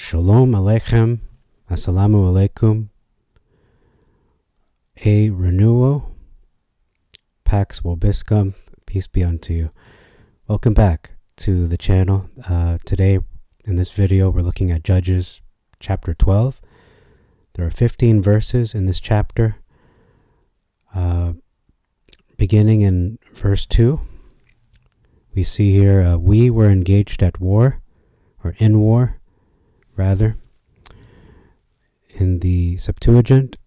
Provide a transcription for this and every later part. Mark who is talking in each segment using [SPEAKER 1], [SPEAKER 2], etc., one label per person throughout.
[SPEAKER 1] Shalom Aleichem, Assalamu Alaikum, A Renewal, Pax Vobiscum, peace be unto you. Welcome back to the channel. Today, in this video, we're looking at Judges chapter 12. There are 15 verses in this chapter, beginning in verse 2. We see here, we were engaged at war, or in war, rather. In the Septuagint,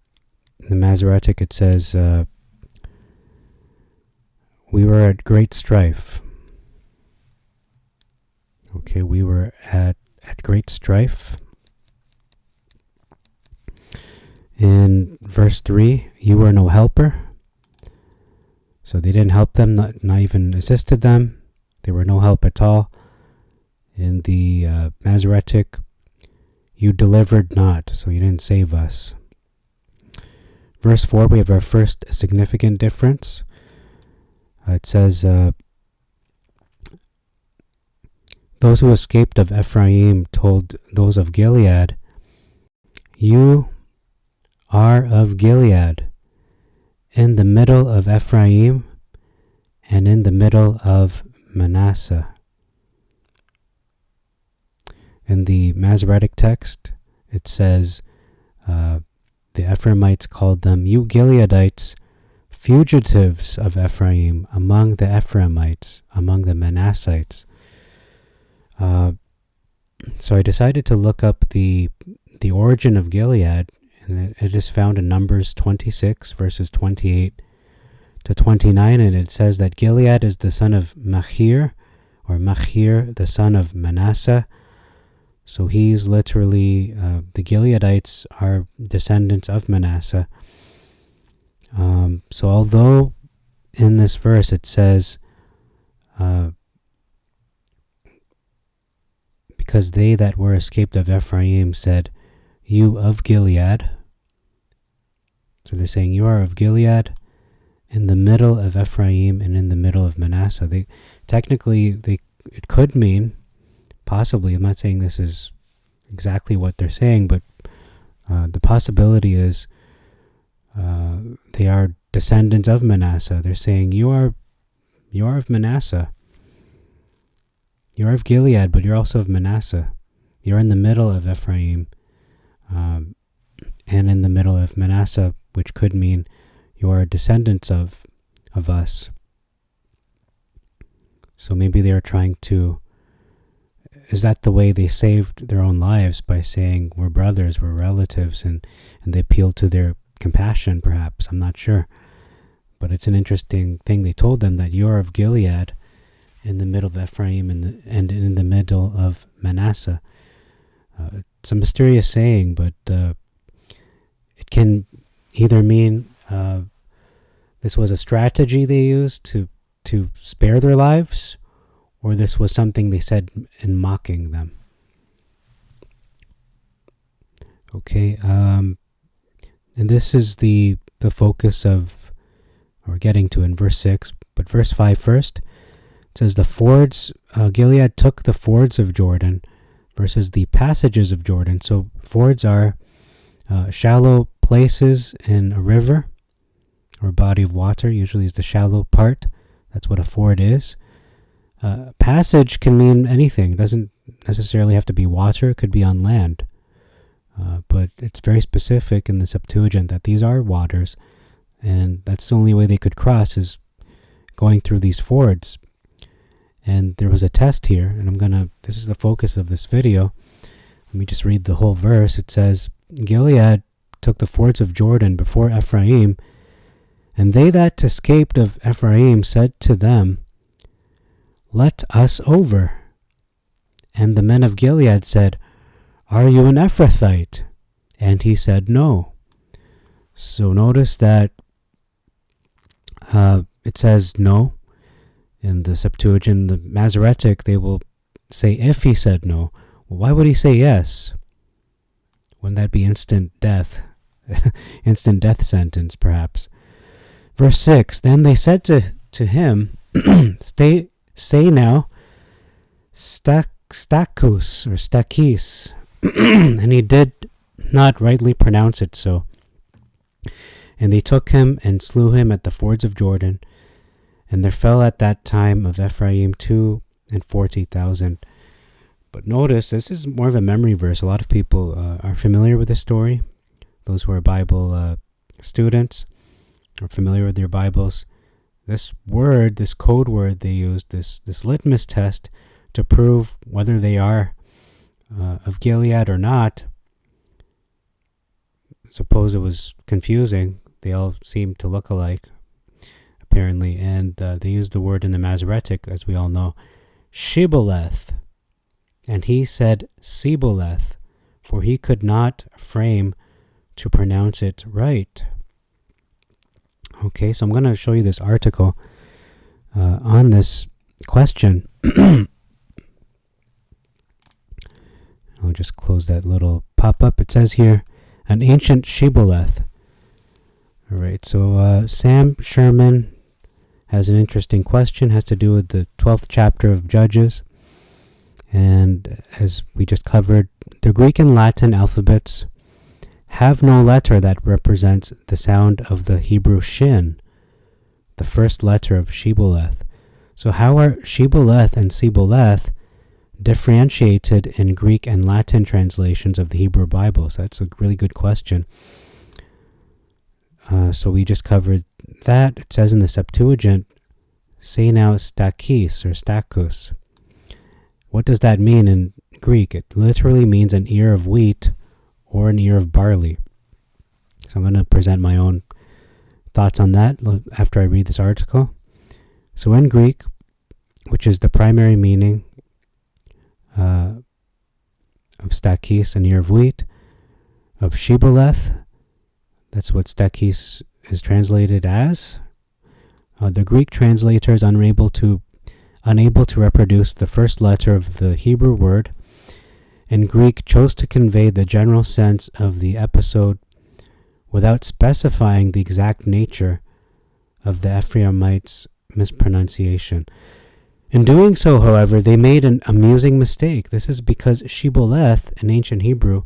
[SPEAKER 1] in the Masoretic, it says, we were at great strife. Okay, we were at great strife. In verse 3, you were no helper. So they didn't help them, not even assisted them. They were no help at all. In the Masoretic, you delivered not, so you didn't save us. Verse 4, we have our first significant difference. It says, those who escaped of Ephraim told those of Gilead, you are of Gilead, in the middle of Ephraim and in the middle of Manasseh. In the Masoretic text, it says, the Ephraimites called them, you Gileadites, fugitives of Ephraim, among the Ephraimites, among the Manassites. So I decided to look up the origin of Gilead, and it is found in Numbers 26, verses 28 to 29, and it says that Gilead is the son of Machir, or Machir, the son of Manasseh. So he's literally, the Gileadites are descendants of Manasseh. So although in this verse it says, because they that were escaped of Ephraim said, you of Gilead. So they're saying you are of Gilead, in the middle of Ephraim and in the middle of Manasseh. It could mean, possibly, I'm not saying this is exactly what they're saying, but the possibility is they are descendants of Manasseh. They're saying you are of Manasseh. You are of Gilead, but you're also of Manasseh. You're in the middle of Ephraim and in the middle of Manasseh, which could mean you are descendants of us. So maybe they are trying to, is that the way they saved their own lives, by saying we're brothers, we're relatives, and they appealed to their compassion, perhaps? I'm not sure. But it's an interesting thing. They told them that you're of Gilead, in the middle of Ephraim and in the middle of Manasseh. It's a mysterious saying, but it can either mean this was a strategy they used to spare their lives, or this was something they said in mocking them. Okay, and this is the focus of, or getting to in verse 6, but verse 5 first. It says the fords, Gilead took the fords of Jordan versus the passages of Jordan. So fords are shallow places in a river or a body of water, usually is the shallow part. That's what a ford is. Passage can mean anything. It doesn't necessarily have to be water. It could be on land. But it's very specific in the Septuagint that these are waters, and that's the only way they could cross, is going through these fords. And there was a test here, and this is the focus of this video. Let me just read the whole verse. It says, Gilead took the fords of Jordan before Ephraim, and they that escaped of Ephraim said to them, let us over. And the men of Gilead said, are you an Ephrathite? And he said, no. So notice that it says no. In the Septuagint, the Masoretic, they will say if he said no. Well, why would he say yes? Wouldn't that be instant death? Instant death sentence, perhaps. Verse 6, then they said to him, say now, Stachys, or Stachys, and he did not rightly pronounce it so. And they took him and slew him at the fords of Jordan. And there fell at that time of Ephraim 42,000. But notice, this is more of a memory verse. A lot of people are familiar with this story. Those who are Bible students are familiar with their Bibles. This word, this code word they used, this litmus test to prove whether they are of Gilead or not. Suppose it was confusing. They all seemed to look alike, apparently. And they used the word in the Masoretic, as we all know, SHIBBOLETH. And he said SHIBBOLETH, for he could not frame to pronounce it right. Okay, so I'm going to show you this article on this question. I'll just close that little pop-up. It says here, an ancient SHIBBOLETH. All right, so Sam Sherman has an interesting question. Has to do with the 12th chapter of Judges. And as we just covered, the Greek and Latin alphabets have no letter that represents the sound of the Hebrew shin, the first letter of SHIBBOLETH. So how are SHIBBOLETH and SHIBBOLETH differentiated in Greek and Latin translations of the Hebrew Bible? So that's a really good question. So we just covered that. It says in the Septuagint, say now Stachys or Stachys. What does that mean in Greek? It literally means an ear of wheat or an ear of barley. So I'm going to present my own thoughts on that after I read this article. So in Greek, which is the primary meaning of Stachys, an ear of wheat, of SHIBBOLETH, that's what Stachys is translated as. The Greek translator is unable to reproduce the first letter of the Hebrew word, and Greek chose to convey the general sense of the episode without specifying the exact nature of the Ephraimites' mispronunciation. In doing so, however, they made an amusing mistake. This is because SHIBBOLETH in ancient Hebrew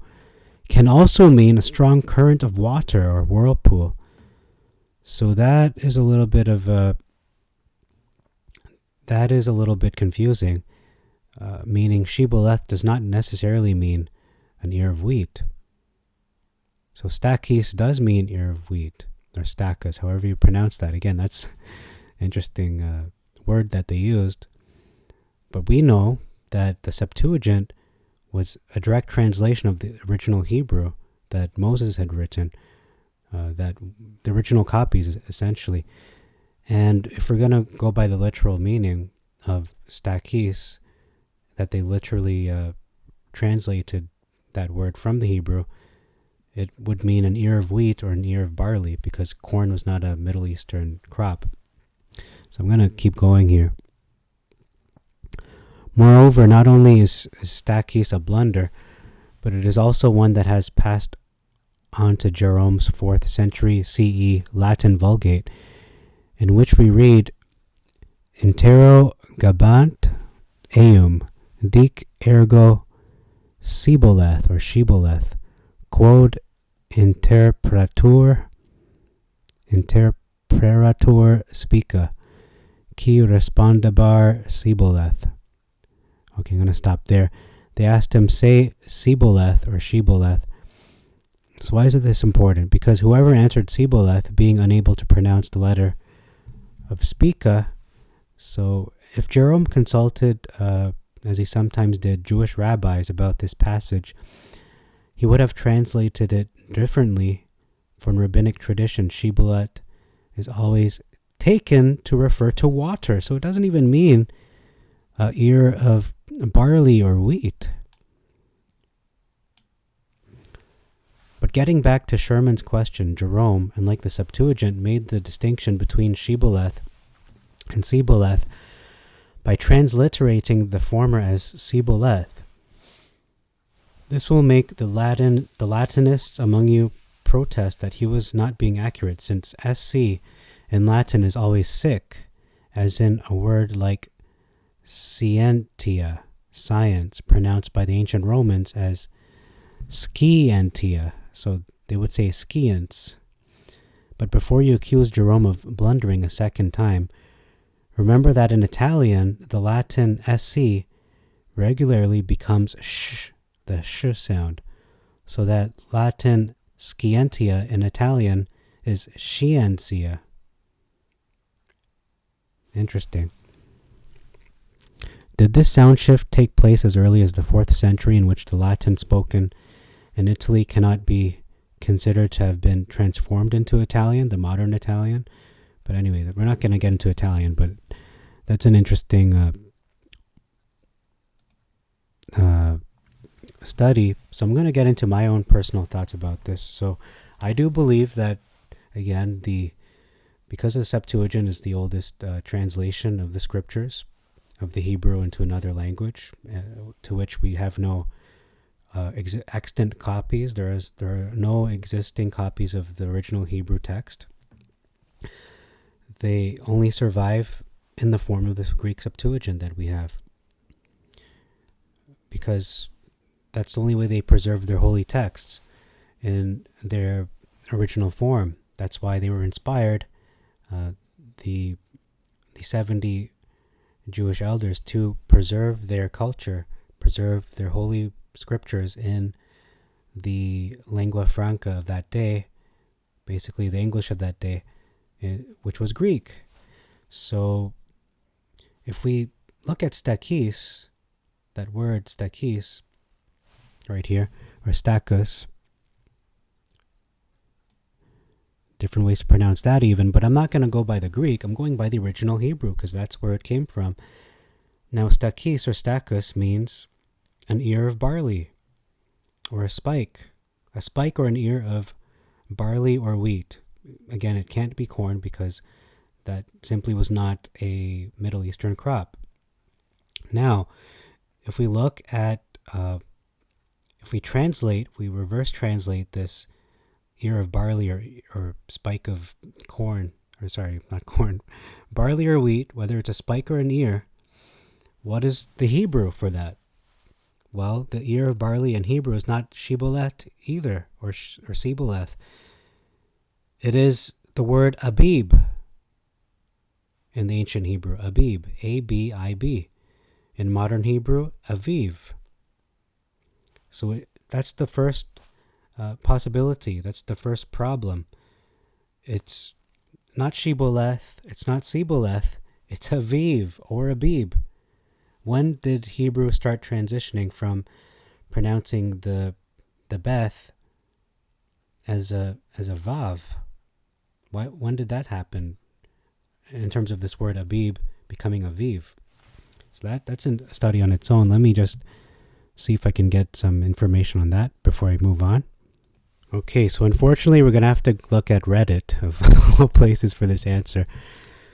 [SPEAKER 1] can also mean a strong current of water or whirlpool. So that is a little bit confusing, meaning SHIBBOLETH does not necessarily mean an ear of wheat. So Stachys does mean ear of wheat, or Stachys, however you pronounce that. Again, that's an interesting word that they used. But we know that the Septuagint was a direct translation of the original Hebrew that Moses had written, that the original copies, essentially. And if we're going to go by the literal meaning of Stachys, that they literally translated that word from the Hebrew, it would mean an ear of wheat or an ear of barley, because corn was not a Middle Eastern crop. So I'm going to keep going here. Moreover, not only is Stachys a blunder, but it is also one that has passed on to Jerome's 4th century CE Latin Vulgate, in which we read, Interrogabant eum, dic ergo SHIBBOLETH or SHIBBOLETH, quod interperatur spica, qui respondabar SHIBBOLETH. Okay, I'm going to stop there. They asked him, say SHIBBOLETH or SHIBBOLETH. So why is this important? Because whoever answered SHIBBOLETH, being unable to pronounce the letter of spica, so if Jerome consulted, as he sometimes did, Jewish rabbis about this passage, he would have translated it differently. For in rabbinic tradition, SHIBBOLETH is always taken to refer to water. So it doesn't even mean ear of barley or wheat. But getting back to Sherman's question, Jerome, unlike the Septuagint, made the distinction between SHIBBOLETH and SHIBBOLETH by transliterating the former as SHIBBOLETH. This will make the Latinists among you protest that he was not being accurate, since SC in Latin is always sick, as in a word like scientia, science, pronounced by the ancient Romans as Scientia. So they would say science. But before you accuse Jerome of blundering a second time, remember that in Italian, the Latin sc regularly becomes sh, the sh sound. So that Latin scientia in Italian is scientia. Interesting. Did this sound shift take place as early as the 4th century, in which the Latin spoken in Italy cannot be considered to have been transformed into Italian, the modern Italian? But anyway, we're not going to get into Italian, but that's an interesting study. So I'm going to get into my own personal thoughts about this. So I do believe that, again, because the Septuagint is the oldest translation of the scriptures, of the Hebrew into another language, to which we have no extant copies. There are no existing copies of the original Hebrew text. They only survive in the form of the Greek Septuagint that we have, because that's the only way they preserve their holy texts in their original form. That's why they were inspired, the 70 Jewish elders, to preserve their culture, preserve their holy scriptures in the lingua franca of that day, basically the English of that day, which was Greek. So if we look at Stachys, that word Stachys, right here, or Stachys, different ways to pronounce that even, but I'm not going to go by the Greek. I'm going by the original Hebrew, because that's where it came from. Now, Stachys or Stachys means an ear of barley, or a spike or an ear of barley or wheat. Again, it can't be corn, because that simply was not a Middle Eastern crop. Now, if we look at, if we reverse translate this ear of barley or spike of corn, or sorry, not corn, barley or wheat, whether it's a spike or an ear, what is the Hebrew for that? Well, the ear of barley in Hebrew is not SHIBBOLETH either, or SHIBBOLETH. It is the word Abib in the ancient Hebrew, Abib, A-B-I-B. In modern Hebrew, Aviv. So that's the first possibility. That's the first problem. It's not SHIBBOLETH, it's not SHIBBOLETH, it's Aviv or Abib. When did Hebrew start transitioning from pronouncing the Beth as a Vav? When did that happen in terms of this word Abib becoming Aviv? So that's a study on its own. Let me just see if I can get some information on that before I move on. Okay, so unfortunately we're going to have to look at Reddit of all places for this answer.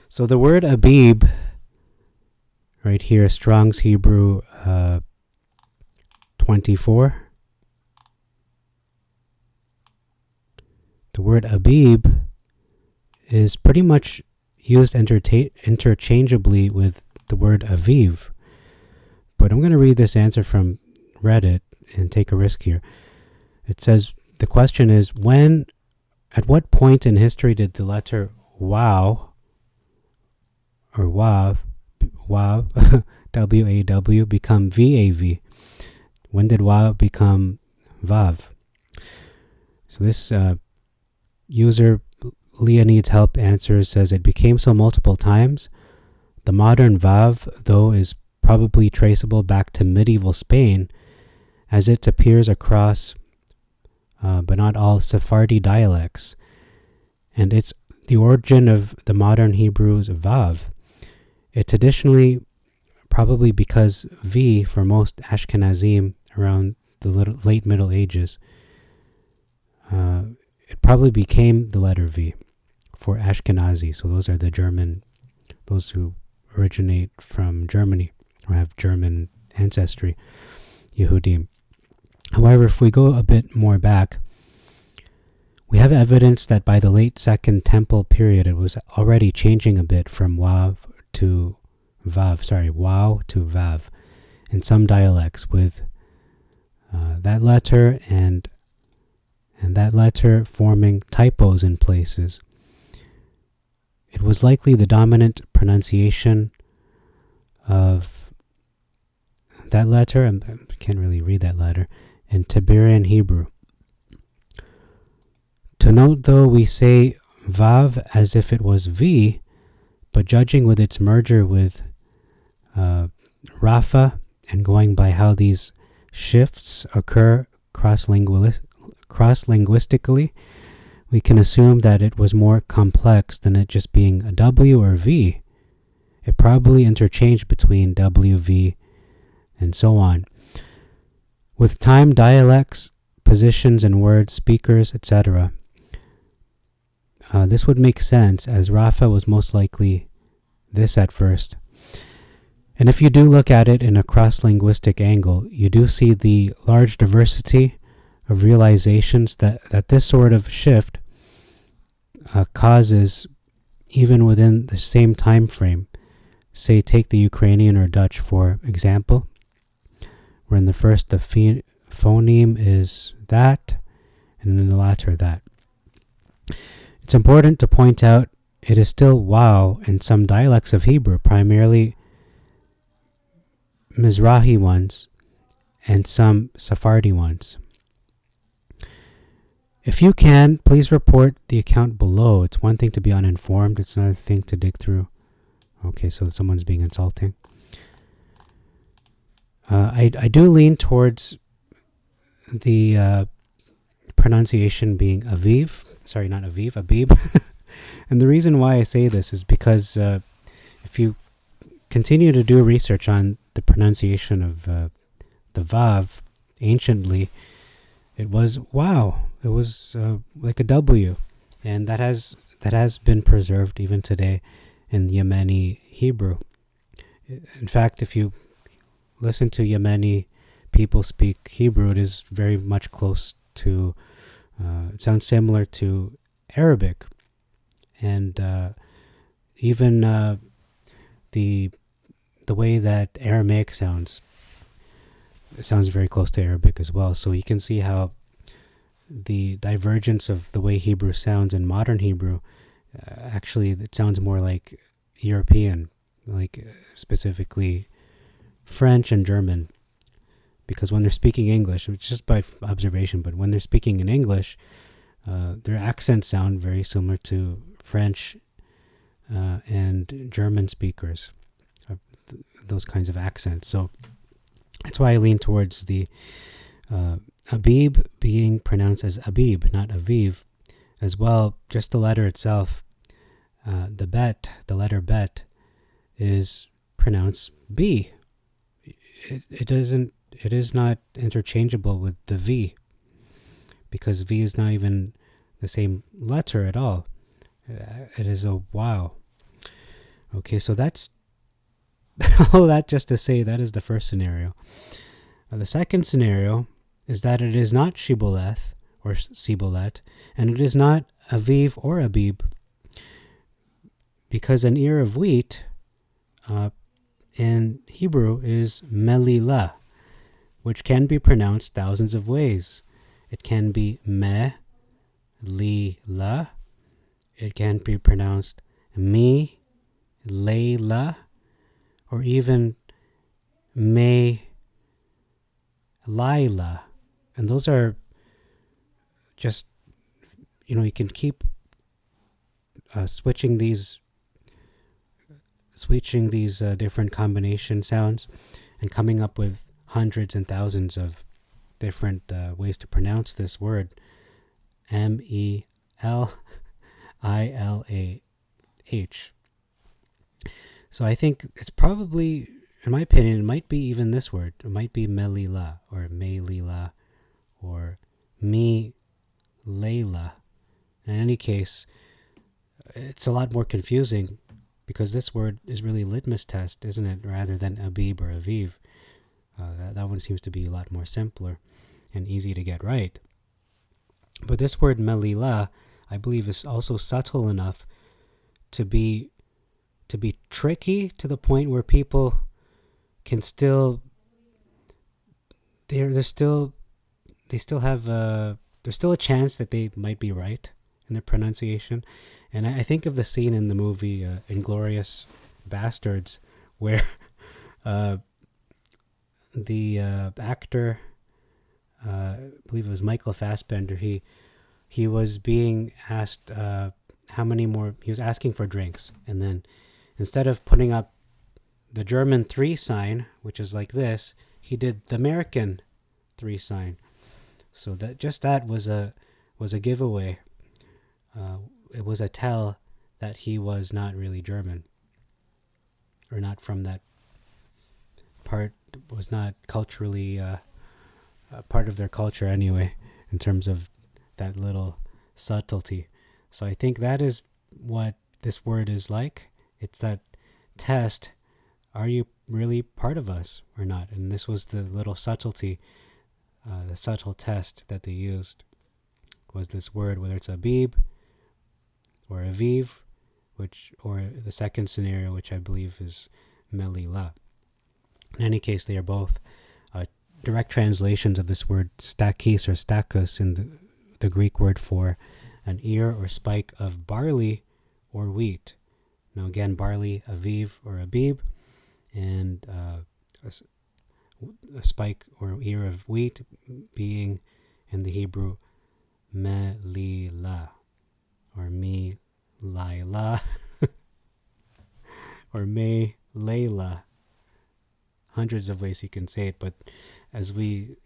[SPEAKER 1] So the word Abib, right here, Strong's Hebrew 24. The word Abib is pretty much used interchangeably with the word Aviv. But I'm going to read this answer from Reddit and take a risk here. It says, the question is, at what point in history did the letter Waw, or Wav, W-A-W, become V-A-V? When did Waw become Vav? So this user, Leah Needs Help, answers, says it became so multiple times. The modern Vav, though, is probably traceable back to medieval Spain, as it appears across but not all Sephardi dialects, and it's the origin of the modern Hebrew's Vav. It traditionally, probably because V for most Ashkenazim around the late Middle Ages, it probably became the letter V for Ashkenazi. So those are those who originate from Germany or have German ancestry, Yehudim. However, if we go a bit more back, we have evidence that by the late Second Temple period, it was already changing a bit from Waw to Vav in some dialects, with that letter and that letter forming typos in places. It was likely the dominant pronunciation of that letter, I can't really read that letter, in Tibetan Hebrew. To note, though, we say Vav as if it was V, but judging with its merger with Rafa and going by how these shifts occur cross-linguistically, we can assume that it was more complex than it just being a W or V. It probably interchanged between W, V, and so on. With time, dialects, positions in words, speakers, etc. This would make sense, as Rafa was most likely this at first. And if you do look at it in a cross-linguistic angle, you do see the large diversity of realizations that this sort of shift causes even within the same time frame. Say, take the Ukrainian or Dutch for example, where in the first the phoneme is that, and in the latter that. It's important to point out it is still wow in some dialects of Hebrew, primarily Mizrahi ones and some Sephardi ones. If you can, please report the account below. It's one thing to be uninformed, it's another thing to dig through. Okay, so someone's being insulting. I do lean towards the pronunciation being Aviv. Sorry, not Aviv, Abib. And the reason why I say this is because if you continue to do research on the pronunciation of the Vav anciently, it was wow. It was like a W, and that has been preserved even today in Yemeni Hebrew. In fact, if you listen to Yemeni people speak Hebrew, it is very much close to, it sounds similar to Arabic. And even the way that Aramaic sounds, it sounds very close to Arabic as well. So you can see how the divergence of the way Hebrew sounds in modern Hebrew, actually it sounds more like European, like specifically French and German. Because when they're speaking English, it's just by observation, but when they're speaking in English, their accents sound very similar to French and German speakers, those kinds of accents. So that's why I lean towards the Abib being pronounced as Abib, not Aviv. As well, just the letter itself, the letter bet, is pronounced B. It is not interchangeable with the V, because V is not even the same letter at all. It is a wow. Okay, so that's all that just to say that is the first scenario. The second scenario is that it is not Shibboleth or SHIBBOLETH, and it is not Aviv or Abib, because an ear of wheat in Hebrew is Melilah, which can be pronounced thousands of ways. It can be Me-li-la. It can be pronounced Me-lay-la, or even Me-lay-la. And those are just, you can keep switching these different combination sounds and coming up with hundreds and thousands of different ways to pronounce this word, Melilah. So I think it's probably, in my opinion, it might be even this word. It might be Melilah or Melilah or Me-lay-la. In any case, it's a lot more confusing because this word is really litmus test, isn't it? Rather than Abib or Aviv. That one seems to be a lot more simpler and easy to get right. But this word Melilah, I believe, is also subtle enough to be tricky to the point where people can still they still have there's still a chance that they might be right in their pronunciation. And I think of the scene in the movie Inglourious Bastards where the actor, I believe it was Michael Fassbender, he was being asked how many more, he was asking for drinks, and then instead of putting up the German 3 sign, which is like this, he did the American 3 sign. So that was a giveaway. It was a tell that he was not really German, or not from that part, was not culturally part of their culture anyway, in terms of that little subtlety. So I think that is what this word is like. It's that test. Are you really part of us or not? And this was the little subtlety, the subtle test that they used was this word, whether it's Abib or Aviv, or the second scenario, which I believe is Melilah. In any case, they are both direct translations of this word Stachys or Stachys in the Greek word for an ear or spike of barley or wheat. Now again, barley, Aviv or Abib, and a spike or ear of wheat being in the Hebrew Melilah or Melilah or Melilah. Hundreds of ways you can say it, but as we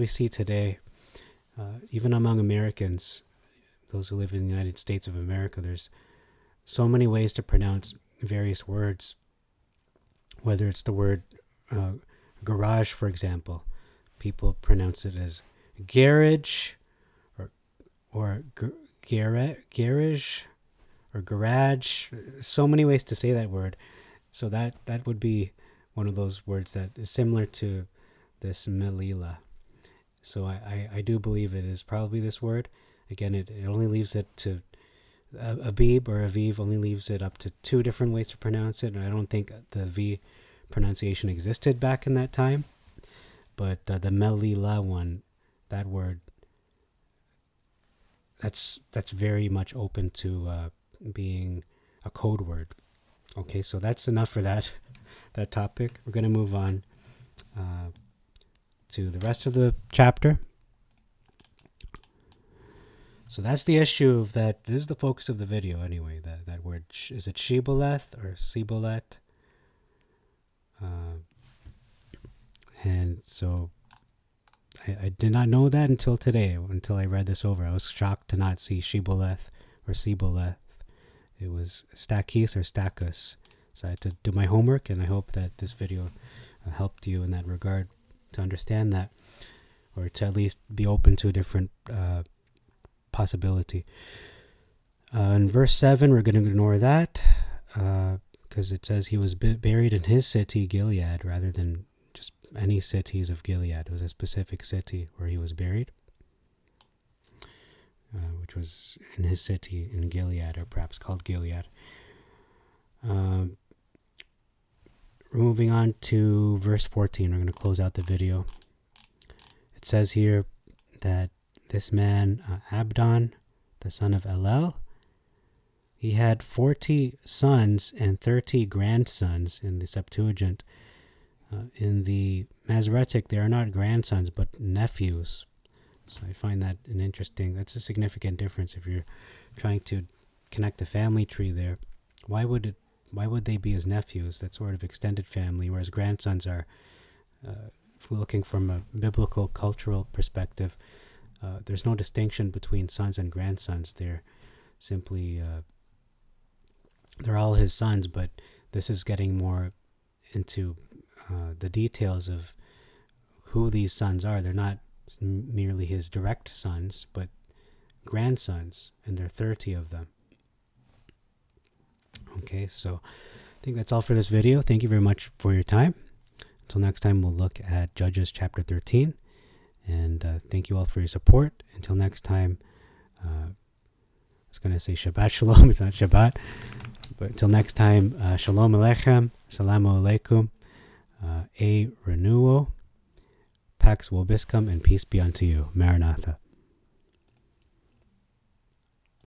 [SPEAKER 1] see today, even among Americans, those who live in the United States of America, there's so many ways to pronounce various words. Whether it's the word garage, for example, people pronounce it as garage, or garage, or garage. So many ways to say that word. So that would be one of those words that is similar to this Melilah. So I do believe it is probably this word. Again, it only leaves it to Abib or Aviv only leaves it up to 2 different ways to pronounce it, and I don't think the V pronunciation existed back in that time. But the Melilah one, that word, that's very much open to being a code word. Okay, so that's enough for that topic. We're going to move on to the rest of the chapter. So that's the issue of that. This is the focus of the video anyway. That word, is it SHIBBOLETH or SHIBBOLETH? And so I did not know that until today, until I read this over. I was shocked to not see SHIBBOLETH or SHIBBOLETH. It was Stachys or Stachys. So I had to do my homework, and I hope that this video helped you in that regard to understand that, or to at least be open to a different possibility. In verse 7, we're going to ignore that because it says he was buried in his city, Gilead, rather than just any cities of Gilead. It was a specific city where he was buried, which was in his city in Gilead, or perhaps called Gilead. Moving on to verse 14, we're going to close out the video. It says here that this man, Abdon, the son of Elel, he had 40 sons and 30 grandsons in the Septuagint. In the Masoretic, they are not grandsons, but nephews. So I find that that's a significant difference if you're trying to connect the family tree there. Why would they be his nephews? That sort of extended family, whereas grandsons are, if we're looking from a biblical cultural perspective, there's no distinction between sons and grandsons. They're simply, they're all his sons, but this is getting more into the details of who these sons are. They're not merely his direct sons, but grandsons, and there are 30 of them. Okay, so I think that's all for this video. Thank you very much for your time. Until next time, we'll look at Judges chapter 13. And thank you all for your support. Until next time, I was going to say Shabbat Shalom. It's not Shabbat. But until next time, Shalom Aleichem, Salamu Alaikum, A Renuo, Pax Vobiscum, and peace be unto you. Maranatha.